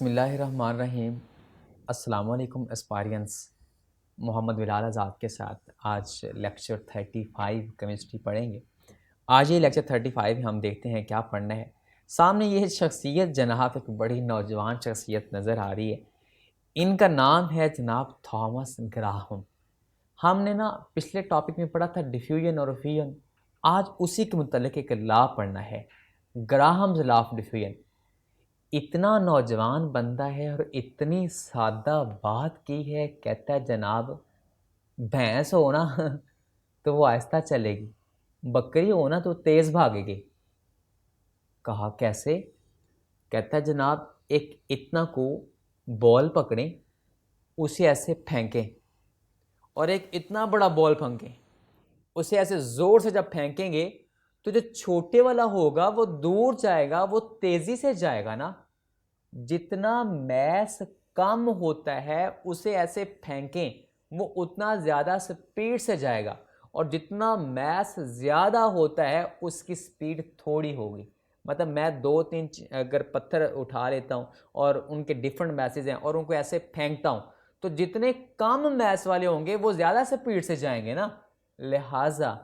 बिस्मिल्लाहिर्रहमानिर्रहीम। अस्सलाम वालेकुम एस्पायरेंट्स। मोहम्मद बिलाल आज़ाद के साथ आज लेक्चर 35 केमिस्ट्री पढ़ेंगे। आज ये लेक्चर 35 हम देखते हैं क्या पढ़ना है। सामने ये शख्सियत जनाब एक बड़ी नौजवान शख्सियत नज़र आ रही है। इनका नाम है जनाब थॉमस ग्राहम। हमने ना पिछले टॉपिक में पढ़ा था डिफ्यूजन और फ्यूजन। आज उसी के मुतल्लिक़ एक लॉ पढ़ना है, ग्राहम्स लॉ ऑफ डिफ्यूजन। इतना नौजवान बंदा है और इतनी सादा बात की है, कहता है जनाब भैंस हो ना तो वो आहिस्ता चलेगी, बकरी हो ना तो तेज़ भागेगी। कहा कैसे? कहता है जनाब एक इतना को बॉल पकड़ें, उसे ऐसे फेंकें और एक इतना बड़ा बॉल फेंकें, उसे ऐसे ज़ोर से जब फेंकेंगे तो जो छोटे वाला होगा वो दूर जाएगा, वो तेज़ी से जाएगा ना। जितना मैस कम होता है उसे ऐसे फेंकें, वो उतना ज़्यादा स्पीड से जाएगा, और जितना मैस ज़्यादा होता है उसकी स्पीड थोड़ी होगी। मतलब मैं 2-3 अगर पत्थर उठा लेता हूँ और उनके डिफरेंट मैसेज हैं और उनको ऐसे फेंकता हूँ, तो जितने कम मैस वाले होंगे वो ज़्यादा स्पीड से जाएंगे ना। लिहाजा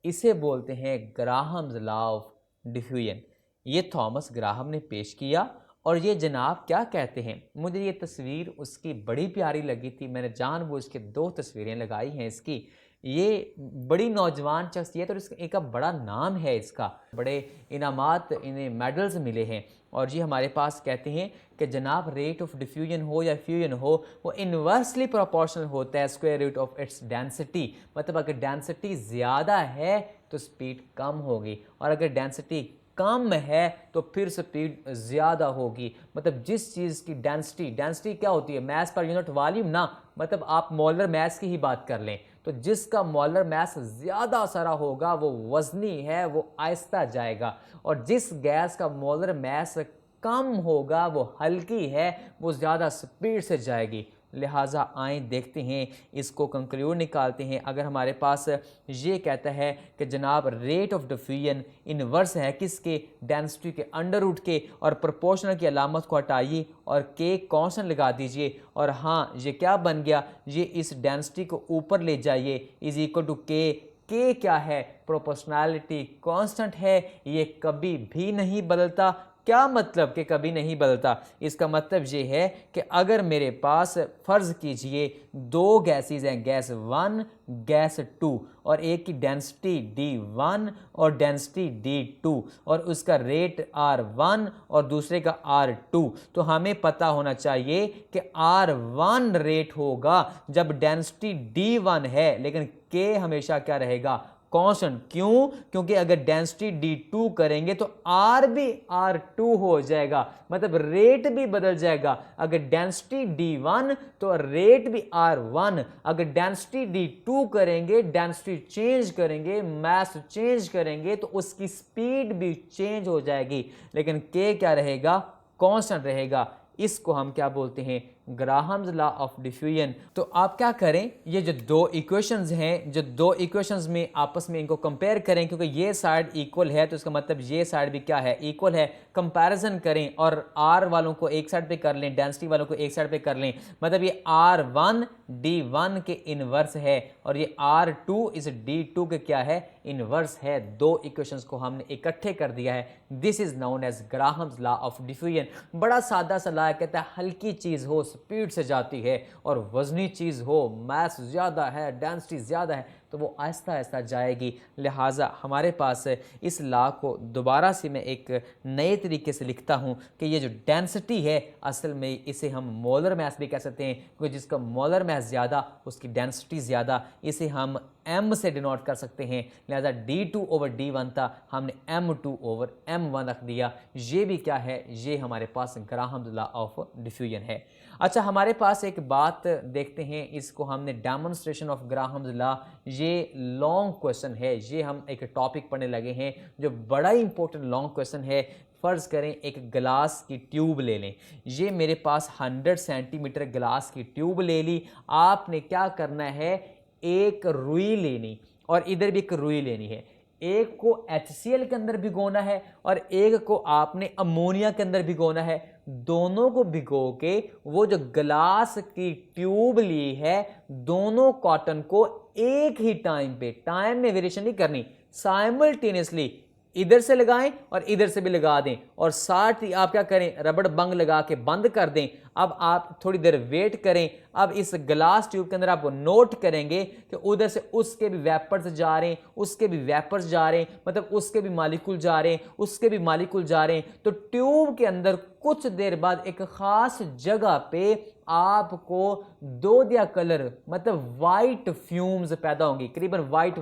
इसे बोलते हैं ग्राहम्स लॉ ऑफ डिफ्यूजन। ये थॉमस ग्राहम ने पेश किया। और ये जनाब क्या कहते हैं, मुझे ये तस्वीर उसकी बड़ी प्यारी लगी थी, मैंने जानबूझ के 2 तस्वीरें लगाई हैं इसकी। ये बड़ी नौजवान शख्सियत और इसका एक बड़ा नाम है, इसका बड़े इनामात इन्हें मेडल्स मिले हैं। और ये हमारे पास कहते हैं कि जनाब रेट ऑफ डिफ्यूजन हो या फ्यूजन हो, वो इन्वर्सली प्रोपोर्शनल होता है square root of its density. मतलब अगर डेंसिटी ज़्यादा है तो स्पीड कम होगी, और अगर डेंसिटी कम है तो फिर स्पीड ज़्यादा होगी। मतलब जिस चीज़ की डेंसिटी क्या होती है? मैस पर यूनिट वॉल्यूम ना। मतलब आप मोलर मैस की ही बात कर लें, तो जिसका मोलर मैस ज़्यादा सारा होगा वो वज़नी है, वो आहिस्ता जाएगा, और जिस गैस का मोलर मैस कम होगा वो हल्की है, वो ज़्यादा स्पीड से जाएगी। लिहाजा आएँ देखते हैं, इसको कंक्लूड निकालते हैं। अगर हमारे पास ये कहता है कि जनाब रेट ऑफ डिफ्यूजन इनवर्स है किसके? डेंसिटी के अंडर रूट के, और प्रोपोर्शनल की अलामत को हटाइए और के कांस्टेंट लगा दीजिए, और हाँ ये क्या बन गया, ये इस डेंसिटी को ऊपर ले जाइए इज इक्वल टू के क्या है? प्रोपोर्शनैलिटी कांस्टेंट है, ये कभी भी नहीं बदलता। क्या मतलब कि कभी नहीं बदलता? इसका मतलब ये है कि अगर मेरे पास फ़र्ज़ कीजिए 2 गैसेस हैं, गैस 1 गैस 2, और एक की डेंसिटी D1 और डेंसिटी D2, और उसका रेट R1 और दूसरे का R2, तो हमें पता होना चाहिए कि R1 रेट होगा जब डेंसिटी D1 है, लेकिन K हमेशा क्या रहेगा? कांस्टेंट। क्यों? क्योंकि अगर डेंसिटी D2 करेंगे तो R भी R2 हो जाएगा, मतलब रेट भी बदल जाएगा। अगर डेंसिटी D1 तो रेट भी R1, अगर डेंसिटी D2 करेंगे, डेंसिटी चेंज करेंगे, मास चेंज करेंगे, तो उसकी स्पीड भी चेंज हो जाएगी, लेकिन K क्या रहेगा? कांस्टेंट रहेगा। इसको हम क्या बोलते हैं? Graham's law of diffusion. तो आप क्या करें, ये जो 2 इक्वेशंस हैं, जो 2 इक्वेशंस में आपस में इनको कंपेयर करें, क्योंकि ये साइड इक्वल है तो इसका मतलब ये साइड भी क्या है? इक्वल है। कंपैरिजन करें और R वालों को एक साइड पे कर लें, डेंसिटी वालों को एक साइड पे कर लें। मतलब ये R1 D1 के इनवर्स है और ये R2 इस D2 के क्या है? इनवर्स है। 2 इक्वेशंस को हमने इकट्ठे कर दिया है। This is known as Graham's law of diffusion. बड़ा सादा सा लॉ कहता है हल्की चीज़ हो स्पीड से जाती है, और वजनी चीज़ हो, मास ज़्यादा है, डेंसिटी ज़्यादा है, तो वो आहिस्ता आहिस्ता जाएगी। लिहाजा हमारे पास इस लॉ को दोबारा से मैं एक नए तरीके से लिखता हूँ कि ये जो डेंसिटी है, असल में इसे हम मोलर मैस भी कह सकते हैं, क्योंकि जिसका मोलर मैस ज़्यादा उसकी डेंसिटी ज़्यादा। इसे हम m से डिनोट कर सकते हैं। लिहाजा D2 ओवर D1 था, हमने M2 ओवर M1 रख दिया। ये भी क्या है? ये हमारे पास ग्राहम्स लॉ ऑफ डिफ्यूजन है। अच्छा, हमारे पास एक बात देखते हैं, इसको हमने डेमोन्स्ट्रेशन ऑफ ग्राहम्स लॉ, ये लॉन्ग क्वेश्चन है, ये हम एक टॉपिक पढ़ने लगे हैं जो बड़ा ही इंपॉर्टेंट लॉन्ग क्वेश्चन है। फ़र्ज़ करें एक गिलास की ट्यूब ले लें, ये मेरे पास 100 सेंटीमीटर गिलास की ट्यूब ले ली। आपने क्या करना है? एक रुई लेनी और इधर भी एक रुई लेनी है। एक को HCl के अंदर भिगोना है और एक को आपने अमोनिया के अंदर भिगोना है। दोनों को भिगो के वो जो ग्लास की ट्यूब ली है, दोनों कॉटन को एक ही टाइम पे, टाइम में वेरिएशन नहीं करनी, साइमल्टेनियसली इधर से लगाएं और इधर से भी लगा दें, और साथ ही आप क्या करें, रबड़ बंग लगा के बंद कर दें। अब आप थोड़ी देर वेट करें। अब इस ग्लास ट्यूब के अंदर आप नोट करेंगे कि उधर से उसके भी वेपर्स जा रहे हैं, उसके भी वेपर्स जा रहे हैं, मतलब उसके भी मालिक्यूल जा रहे हैं, उसके भी मालिक्यूल जा रहे हैं। तो ट्यूब के अंदर कुछ देर बाद एक खास जगह पे आपको दोदिया कलर मतलब वाइट फ्यूम्स पैदा होंगी, करीबन वाइट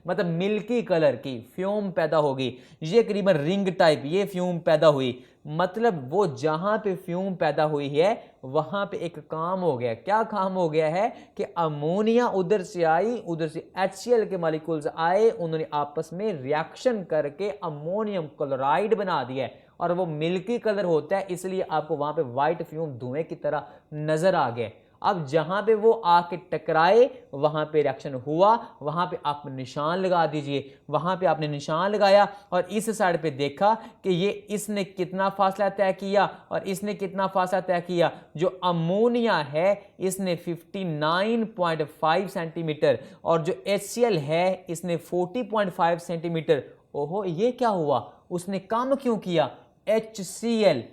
मतलब मिल्की कलर की फ्यूम पैदा होगी। ये करीबन रिंग टाइप ये फ्यूम पैदा हुई, मतलब वो जहां पे फ्यूम पैदा हुई है वहां पे एक काम हो गया। क्या काम हो गया है कि अमोनिया उधर से आई, उधर से HCl के मॉलिक्यूल्स आए, उन्होंने आपस में रिएक्शन करके अमोनियम क्लोराइड बना दिया है, और वो मिल्की कलर होता है, इसलिए आपको वहां पे व्हाइट फ्यूम धुएं की तरह नजर आ गया। अब जहां पे वो आके टकराए वहां पे रिएक्शन हुआ, वहां पे आप निशान लगा दीजिए। वहां पे आपने निशान लगाया और इस साइड पे देखा कि ये इसने कितना फासला तय किया और इसने कितना फासला तय किया। जो अमोनिया है इसने 59.5 सेंटीमीटर और जो HCl है इसने 40.5 सेंटीमीटर। ओहो, ये क्या हुआ, उसने कम क्यों किया? HCl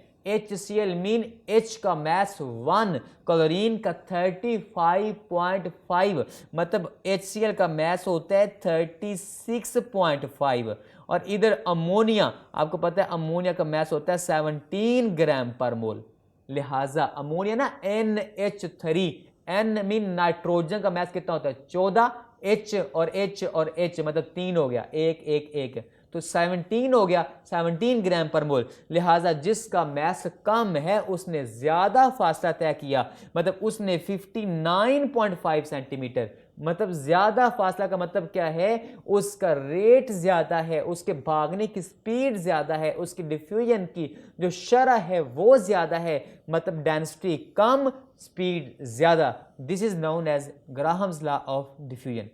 मीन H का मैस 1, क्लोरीन का 35.5, मतलब HCl का मैस होता है 36.5, और इधर अमोनिया, आपको पता है अमोनिया का मैस होता है 17 ग्राम पर मोल। लिहाजा अमोनिया ना NH3, N मीन नाइट्रोजन का मैस कितना होता है 14, H और H मतलब 3 हो गया, 1 1 1, तो 17 हो गया, 17 ग्राम पर मोल। लिहाजा जिसका मैस कम है उसने ज्यादा फासला तय किया, मतलब उसने 59.5 सेंटीमीटर, मतलब ज्यादा फासला का मतलब क्या है, उसका रेट ज्यादा है, उसके भागने की स्पीड ज्यादा है, उसकी डिफ्यूजन की जो शरह है वो ज्यादा है, मतलब डेंसिटी कम स्पीड ज्यादा। This is known as Graham's law of diffusion.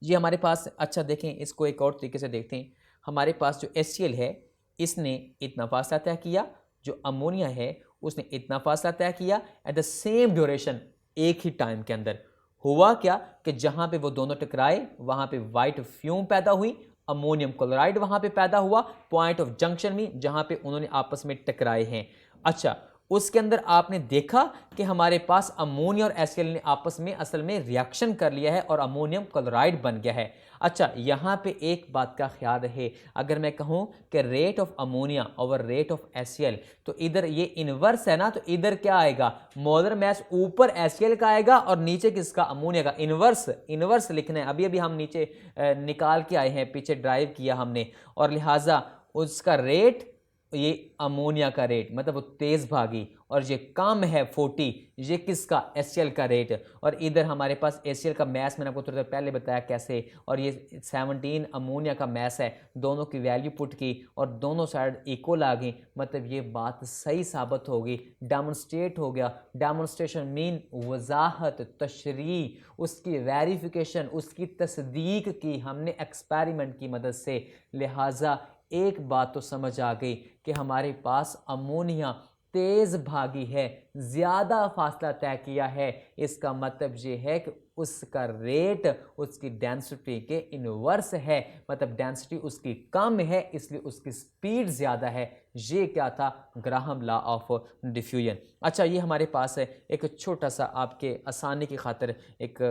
ये हमारे पास, अच्छा देखें इसको एक और तरीके से देखते हैं। हमारे पास जो HCl है इसने इतना फासला तय किया, जो अमोनिया है उसने इतना फासला तय किया एट द सेम ड्यूरेशन, एक ही टाइम के अंदर। हुआ क्या कि जहां पे वो दोनों टकराए वहां पे वाइट फ्यूम पैदा हुई, अमोनियम क्लोराइड वहां पे पैदा हुआ पॉइंट ऑफ जंक्शन में जहां पे उन्होंने आपस में टकराए हैं। अच्छा, उसके अंदर आपने देखा कि हमारे पास अमोनिया और HCl ने आपस में असल में रिएक्शन कर लिया है और अमोनियम क्लोराइड बन गया है। अच्छा, यहाँ पे एक बात का ख्याल रहे, अगर मैं कहूँ कि rate of ammonia over rate of HCl, तो इधर ये इनवर्स है ना, तो इधर क्या आएगा, मोलर मैस ऊपर HCl का आएगा और नीचे किसका, अमोनिया का। इनवर्स लिखना है, अभी अभी हम नीचे निकाल के आए हैं, पीछे ड्राइव किया हमने, और लिहाजा उसका रेट, ये अमोनिया का रेट मतलब वो तेज भागी, और ये कम है 40, ये किसका, HCl का रेट। और इधर हमारे पास HCl का मैस मैंने आपको थोड़ी देर पहले बताया कैसे, और ये 17 अमोनिया का मैस है। दोनों की वैल्यू पुट की और दोनों साइड इक्वल आ गई, मतलब ये बात सही साबित होगी, डेमोन्स्ट्रेट हो गया। डेमोन्स्ट्रेशन मीन वजाहत, तशरी, उसकी वेरिफिकेशन, उसकी तस्दीक की हमने एक्सपेरिमेंट की मदद से। लिहाजा एक बात तो समझ आ गई कि हमारे पास अमोनिया तेज भागी है, ज्यादा फासला तय किया है। इसका मतलब ये है कि उसका रेट उसकी डेंसिटी के इनवर्स है, मतलब डेंसिटी उसकी कम है इसलिए उसकी स्पीड ज्यादा है। ये क्या था, ग्राहम लॉ ऑफ डिफ्यूजन। अच्छा, ये हमारे पास है, एक छोटा सा आपके आसानी की खातिर एक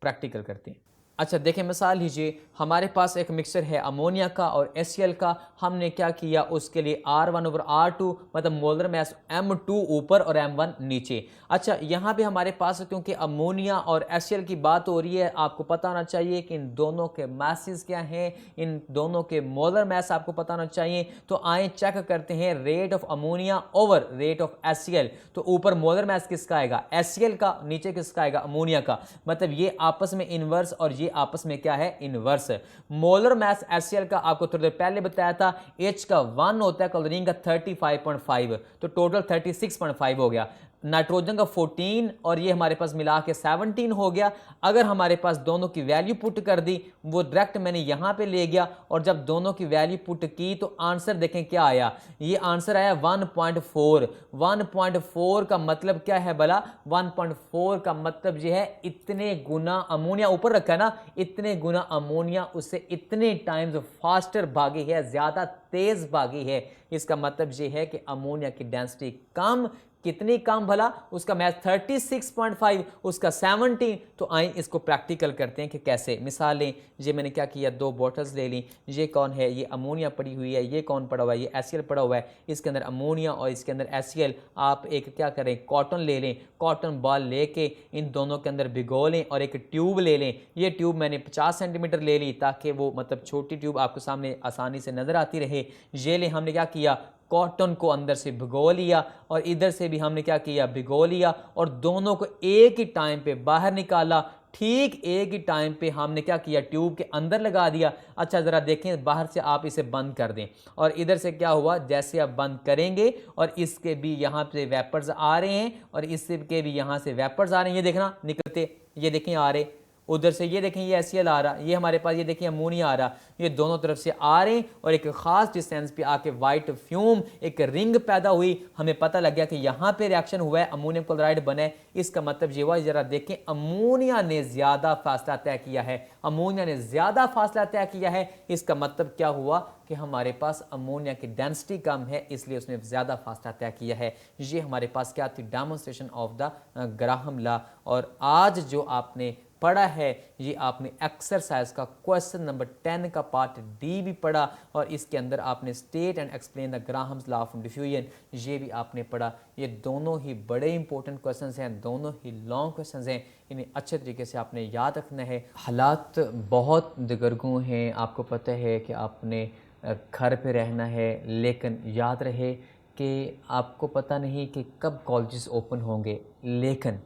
प्रैक्टिकल करते हैं। अच्छा देखें, मिसाल लीजिए हमारे पास एक मिक्सचर है अमोनिया का और HCl का। हमने क्या किया, उसके लिए R1 ओवर R2 मतलब मोलर मैस M2 ऊपर और M1 नीचे। अच्छा, यहाँ पे हमारे पास क्योंकि अमोनिया और HCl की बात हो रही है, आपको पता होना चाहिए कि इन दोनों के मैसेस क्या हैं, इन दोनों के मोलर मैस आपको पता होना चाहिए। तो आए चेक करते हैं rate of ammonia over rate of HCl। तो ऊपर मोलर मैस किसका आएगा, HCl का, नीचे किसका आएगा, अमोनिया का। मतलब ये आपस में इनवर्स और ये आपस में क्या है, इनवर्स। मोलर मैस HCl का आपको थोड़ी देर पहले बताया था, H का 1 होता है, क्लोरीन का 35.5, तो टोटल 36.5 हो गया। नाइट्रोजन का 14 और ये हमारे पास मिला के 17 हो गया। अगर हमारे पास दोनों की वैल्यू पुट कर दी, वो डायरेक्ट मैंने यहाँ पे ले गया और जब दोनों की वैल्यू पुट की तो आंसर देखें क्या आया। ये आंसर आया 1.4। 1.4 का मतलब क्या है भला? 1.4 का मतलब ये है इतने गुना अमोनिया ऊपर रखा है ना, इतने गुना अमोनिया उससे इतने टाइम्स फास्टर भागी है, ज्यादा तेज भागी है। इसका मतलब ये है कि अमोनिया की डेंसिटी कम, कितनी कम भला? उसका मैथ 36.5, उसका 17। तो आए इसको प्रैक्टिकल करते हैं कि कैसे। मिसाल लें, ये मैंने क्या किया, 2 बॉटल्स ले ली। ये कौन है? ये अमोनिया पड़ी हुई है। ये कौन पड़ा हुआ है? ये एसीएल पड़ा हुआ है। इसके अंदर अमोनिया और इसके अंदर एसीएल। आप एक क्या करें, कॉटन ले लें, कॉटन बॉल लेके इन दोनों के अंदर भिगो लें और एक ट्यूब ले लें। ये ट्यूब मैंने 50 सेंटीमीटर ले ली ताकि वो मतलब छोटी ट्यूब आपको सामने आसानी से नज़र आती रहे। ये ले, हमने क्या किया, कॉटन को अंदर से भिगो लिया और इधर से भी हमने क्या किया, भिगो लिया और दोनों को एक ही टाइम पे बाहर निकाला। ठीक एक ही टाइम पे हमने क्या किया, ट्यूब के अंदर लगा दिया। अच्छा ज़रा देखें, बाहर से आप इसे बंद कर दें और इधर से क्या हुआ, जैसे आप बंद करेंगे और इसके भी यहाँ पे वेपर्स आ रहे हैं और इसके भी यहाँ से वेपर्स आ रहे हैं। ये देखना निकलते, ये देखें आ रहे। उधर से ये देखें ये एसीएल आ रहा, ये हमारे पास ये देखिए अमोनिया आ रहा। ये दोनों तरफ से आ रहे हैं और एक खास डिस्टेंस पे आके वाइट फ्यूम, एक रिंग पैदा हुई। हमें पता लग गया कि यहाँ पे रिएक्शन हुआ है, अमोनियम क्लोराइड बना है। इसका मतलब ये हुआ, जरा देखें, अमोनिया ने ज़्यादा फासला तय किया है। अमोनिया ने ज़्यादा फासला तय किया है। इसका मतलब क्या हुआ कि हमारे पास अमोनिया की डेंसिटी कम है, इसलिए उसने ज़्यादा फासला तय किया है। ये हमारे पास क्या थी, demonstration of the Graham law. और आज जो आपने पढ़ा है, ये आपने एक्सरसाइज का क्वेश्चन नंबर 10 का पार्ट डी भी पढ़ा और इसके अंदर आपने state and explain the Graham's law of diffusion, ये भी आपने पढ़ा। ये दोनों ही बड़े इंपॉर्टेंट क्वेश्चंस हैं, दोनों ही लॉन्ग क्वेश्चंस हैं। इन्हें अच्छे तरीके से आपने याद रखना है। हालात बहुत दिगरगू हैं, आपको पता है कि आपने घर पे रहना है, लेकिन याद रहे कि आपको पता नहीं कि कब कॉलेजेस ओपन होंगे, लेकिन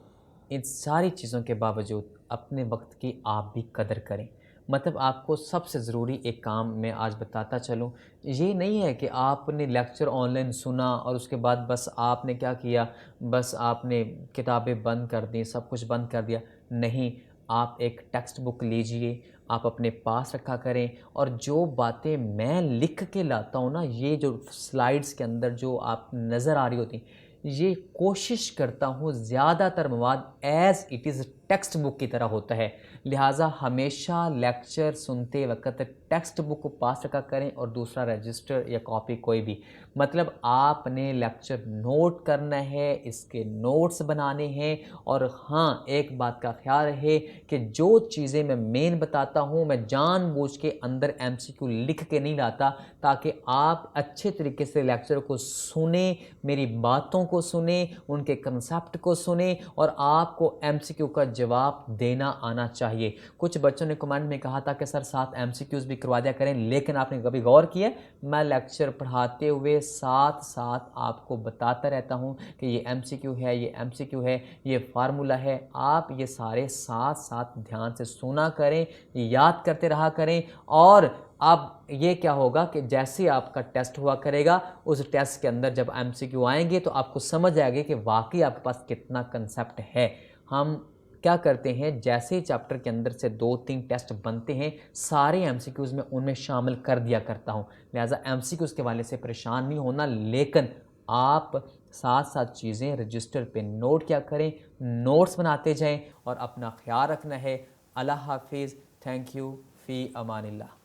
इन सारी चीज़ों के बावजूद अपने वक्त की आप भी कदर करें। मतलब आपको सबसे ज़रूरी एक काम मैं आज बताता चलूँ, ये नहीं है कि आपने लेक्चर ऑनलाइन सुना और उसके बाद बस आपने क्या किया, बस आपने किताबें बंद कर दी, सब कुछ बंद कर दिया। नहीं, आप एक टेक्स्ट बुक लीजिए, आप अपने पास रखा करें और जो बातें मैं लिख के लाता हूँ ना, ये जो स्लाइड्स के अंदर जो आप नज़र आ रही होती, ये कोशिश करता हूँ ज़्यादातर मवाद as it is text book की तरह होता है। लिहाजा हमेशा लेक्चर सुनते वक्त टेक्स्ट बुक को पास रखा करें और दूसरा रजिस्टर या कॉपी कोई भी। मतलब आपने लेक्चर नोट करना है, इसके नोट्स बनाने हैं। और हाँ, एक बात का ख्याल रहे कि जो चीज़ें मैं मेन बताता हूँ, मैं जानबूझ के अंदर एमसीक्यू लिख के नहीं लाता, ताकि आप अच्छे तरीके से लेक्चर को सुने, मेरी बातों को सुने, उनके कंसेप्ट को सुने और आपको एमसीक्यू का जवाब देना आना चाहिए। कुछ बच्चों ने कमेंट में कहा था कि सर 7 एमसीक्यूज़ भी करवा दिया करें, लेकिन आपने कभी गौर किया, मैं लेक्चर पढ़ाते हुए साथ साथ आपको बताता रहता हूं कि ये एमसीक्यू है, ये एमसीक्यू है, ये फार्मूला है। आप ये सारे साथ साथ ध्यान से सुना करें, याद करते रहा करें। और अब ये क्या होगा कि जैसे आपका टेस्ट हुआ करेगा, उस टेस्ट के अंदर जब एमसीक्यू आएंगे तो आपको समझ आएगा कि वाकई आपके पास कितना कंसेप्ट है। हम क्या करते हैं, जैसे ही चैप्टर के अंदर से 2-3 टेस्ट बनते हैं, सारे एमसीक्यूज़ में उनमें शामिल कर दिया करता हूं। लिहाजा एमसीक्यूज़ के वाले से परेशान नहीं होना, लेकिन आप साथ साथ चीज़ें रजिस्टर पे नोट क्या करें, नोट्स बनाते जाएं और अपना ख्याल रखना है। अल्लाह हाफिज़। Thank you. फ़ी अमानिल्लाह।